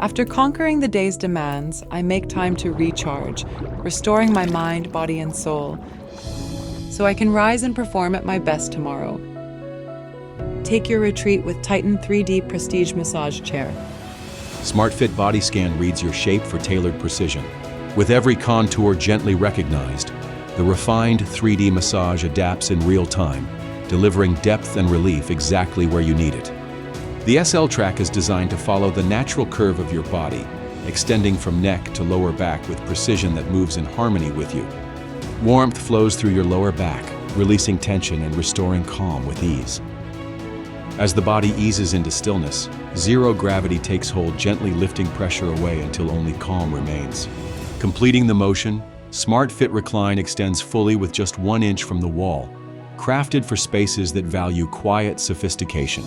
After conquering the day's demands, I make time to recharge, restoring my mind, body, and soul, so I can rise and perform at my best tomorrow. Take your retreat with Titan 3D Prestige Massage Chair. SmartFit Body Scan reads your shape for tailored precision. With every contour gently recognized, the refined 3D massage adapts in real time, delivering depth and relief exactly where you need it. The SL Track is designed to follow the natural curve of your body, extending from neck to lower back with precision that moves in harmony with you. Warmth flows through your lower back, releasing tension and restoring calm with ease. As the body eases into stillness, zero gravity takes hold, gently lifting pressure away until only calm remains. Completing the motion, SmartFit Recline extends fully with just 1 inch from the wall, crafted for spaces that value quiet sophistication.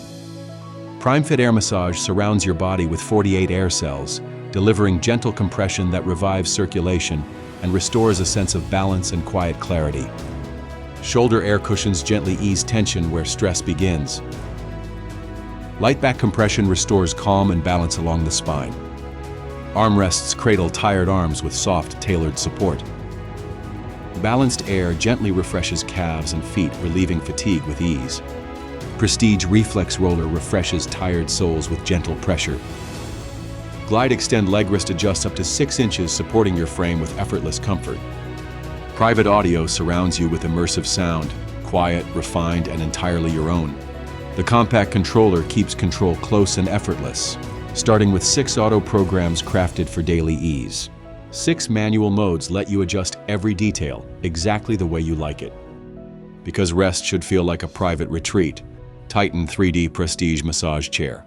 PrimeFit Air Massage surrounds your body with 48 air cells, delivering gentle compression that revives circulation and restores a sense of balance and quiet clarity. Shoulder air cushions gently ease tension where stress begins. Light back compression restores calm and balance along the spine. Armrests cradle tired arms with soft, tailored support. Balanced air gently refreshes calves and feet, relieving fatigue with ease. Prestige Reflex Roller refreshes tired soles with gentle pressure. Glide Extend Leg Rest adjusts up to 6 inches, supporting your frame with effortless comfort. Private Audio surrounds you with immersive sound, quiet, refined, and entirely your own. The compact controller keeps control close and effortless, starting with 6 auto programs crafted for daily ease. 6 manual modes let you adjust every detail exactly the way you like it. Because rest should feel like a private retreat, Titan 3D Prestige Massage Chair.